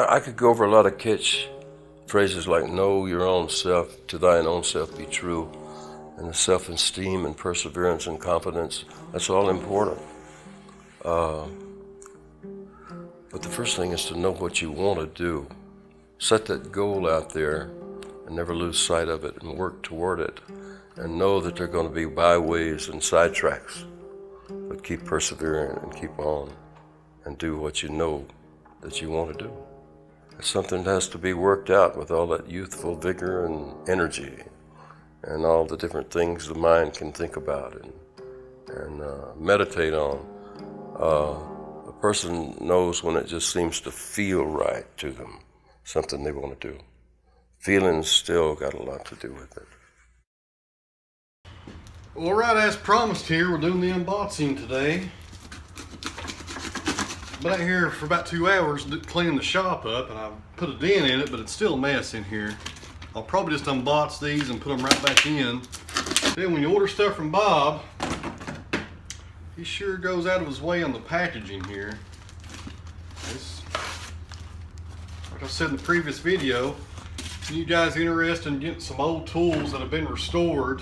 I could go over a lot of catch phrases like know your own self, to thine own self be true, and the self-esteem and perseverance and confidence, that's all important. But the first thing is to know what you want to do. Set that goal out there and never lose sight of it and work toward it. And know that there are going to be byways and sidetracks. But keep persevering and keep on and do what you know that you want to do. It's something that has to be worked out with all that youthful vigor and energy and all the different things the mind can think about and meditate on. A person knows when it just seems to feel right to them, something they want to do. Feelings still got a lot to do with it. All right, as promised here, we're doing the unboxing today. Been out here for about 2 hours cleaning the shop up, and I put a dent in it, but it's still a mess in here. I'll probably just unbox these and put them right back in. Then when you order stuff from Bob, he sure goes out of his way on the packaging here. Like I said in the previous video, you guys interested in getting some old tools that have been restored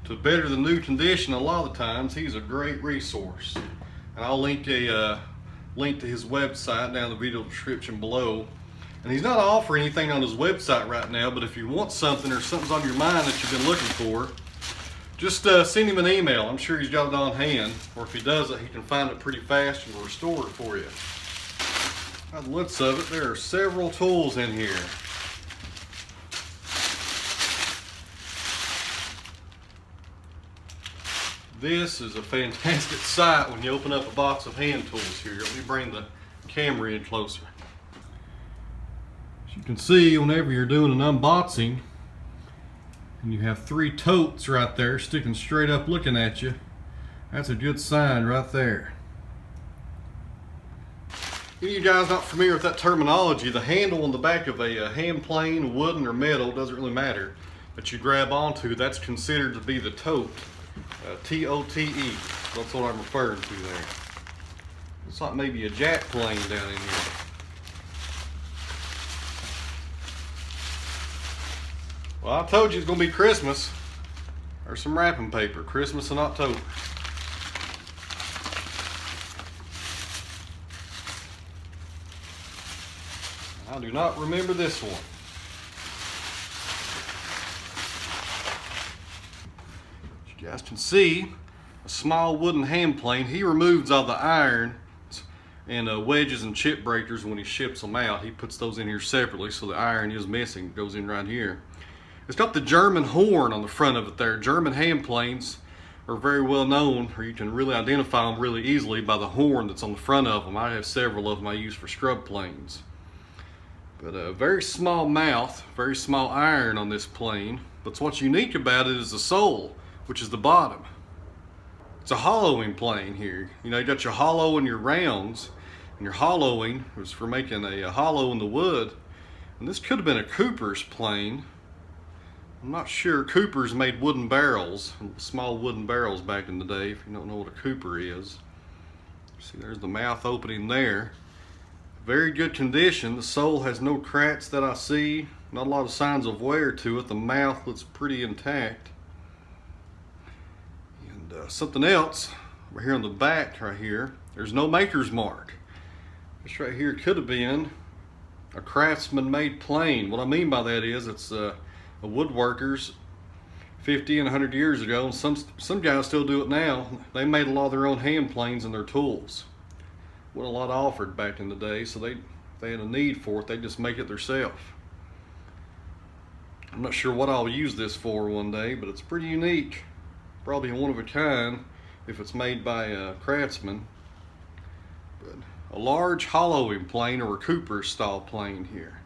to better the new condition, a lot of the times he's a great resource. And I'll link to his website down in the video description below. And he's not offering anything on his website right now, but if you want something or something's on your mind that you've been looking for, just send him an email. I'm sure he's got it on hand, or if he doesn't, he can find it pretty fast and restore it for you. By the looks of it, there are several tools in here. This is a fantastic sight when you open up a box of hand tools here. Let me bring the camera in closer. As you can see, whenever you're doing an unboxing and you have 3 totes right there sticking straight up looking at you, that's a good sign right there. Any of you guys not familiar with that terminology, the handle on the back of a hand plane, wooden or metal, doesn't really matter, that you grab onto, that's considered to be the tote. T-O-T-E, that's what I'm referring to there. Looks like maybe a jack plane down in here. Well, I told you it's going to be Christmas. There's some wrapping paper, Christmas in October. I do not remember this one. You guys can see a small wooden hand plane. He removes all the iron and wedges and chip breakers when he ships them out. He puts those in here separately, so the iron is missing. It goes in right here. It's got the German horn on the front of it there. German hand planes are very well known, or you can really identify them really easily by the horn that's on the front of them. I have several of them I use for scrub planes. But a very small mouth, very small iron on this plane. But what's unique about it is the sole, which is the bottom. It's a hollowing plane here. You know, you got your hollow and your rounds, and your hollowing was for making a hollow in the wood. And this could have been a cooper's plane. I'm not sure. Coopers made wooden barrels, small wooden barrels back in the day, if you don't know what a cooper is. See, there's the mouth opening there. Very good condition. The sole has no cracks that I see. Not a lot of signs of wear to it. The mouth looks pretty intact. Something else over here on the back right here, there's no maker's mark. This right here could have been a craftsman made plane. What I mean by that is it's a woodworkers 50 and 100 years ago, and some guys still do it now. They made a lot of their own hand planes and their tools. Wasn't a lot offered back in the day, so they had a need for it, they just make it themselves. I'm not sure what I'll use this for one day, but it's pretty unique. Probably one of a kind if it's made by a craftsman. But a large hollowing plane, or a Cooper style plane here.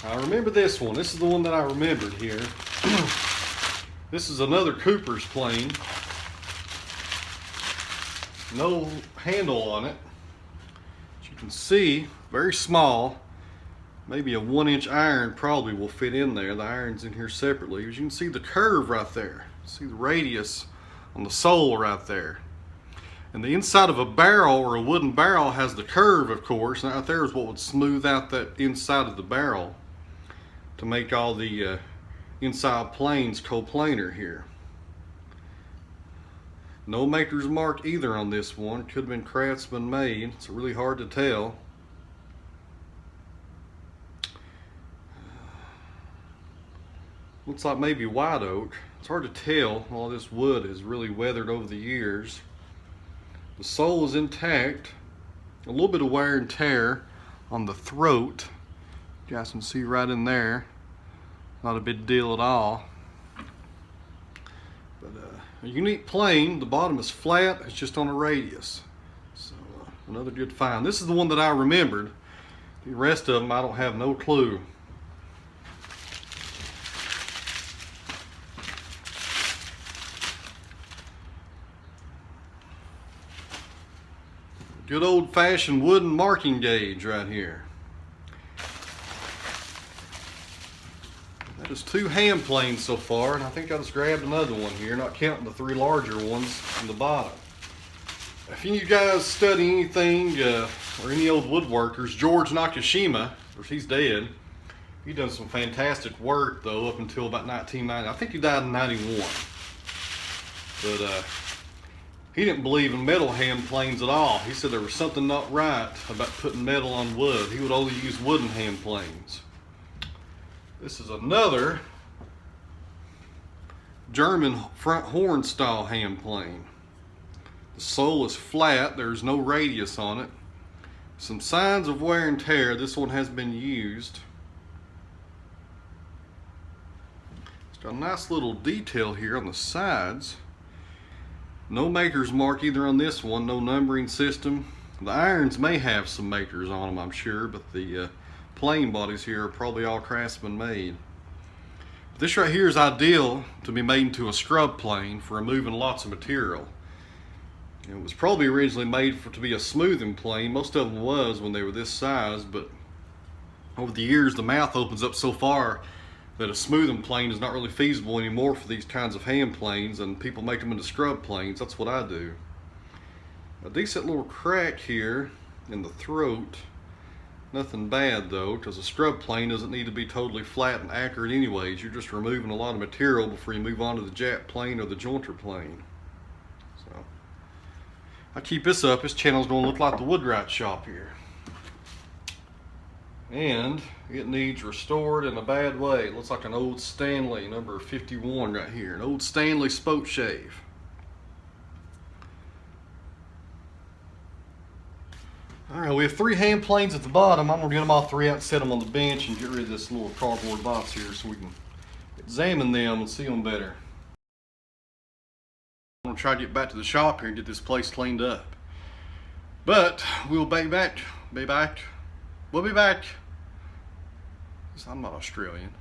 I remember this one. This is the one that I remembered here. This is another Cooper's plane. No handle on it. As you can see, very small. maybe a 1-inch iron probably will fit in there. The iron's in here separately. As you can see the curve right there. See the radius on the sole right there. And the inside of a barrel, or a wooden barrel, has the curve, of course. And out there is what would smooth out that inside of the barrel to make all the inside planes coplanar here. No maker's mark either on this one. Could have been craftsman made. It's really hard to tell. Looks like maybe white oak. It's hard to tell. All this wood is really weathered over the years. The sole is intact. A little bit of wear and tear on the throat. You guys can see right in there. Not a big deal at all. But a unique plane. The bottom is flat. It's just on a radius. So another good find. This is the one that I remembered. The rest of them I don't have no clue. Good old-fashioned wooden marking gauge right here. That is 2 hand planes so far, and I think I just grabbed another one here, not counting the 3 larger ones in the bottom. If any of you guys study anything, or any old woodworkers, George Nakashima, of course he's dead. He done some fantastic work though up until about 1990. I think he died in 91. But he didn't believe in metal hand planes at all. He said there was something not right about putting metal on wood. He would only use wooden hand planes. This is another German front horn style hand plane. The sole is flat. There's no radius on it. Some signs of wear and tear. This one has been used. It's got a nice little detail here on the sides. No maker's mark either on this one, no numbering system. The irons may have some makers on them, I'm sure, but the plane bodies here are probably all craftsman made. But this right here is ideal to be made into a scrub plane for removing lots of material. It was probably originally made to be a smoothing plane. Most of them was when they were this size, but over the years the mouth opens up so far that a smoothing plane is not really feasible anymore for these kinds of hand planes, and people make them into scrub planes. That's what I do. A decent little crack here in the throat. Nothing bad though, because a scrub plane doesn't need to be totally flat and accurate anyways. You're just removing a lot of material before you move on to the jack plane or the jointer plane. So I keep this up. This channel's going to look like the Woodwright shop here. And it needs restored in a bad way. It looks like an old Stanley number 51 right here. An old Stanley spoke shave. Alright, we have 3 hand planes at the bottom. I'm going to get them all 3 out and set them on the bench and get rid of this little cardboard box here so we can examine them and see them better. I'm going to try to get back to the shop here and get this place cleaned up. But we'll be back. We'll be back. I'm not Australian.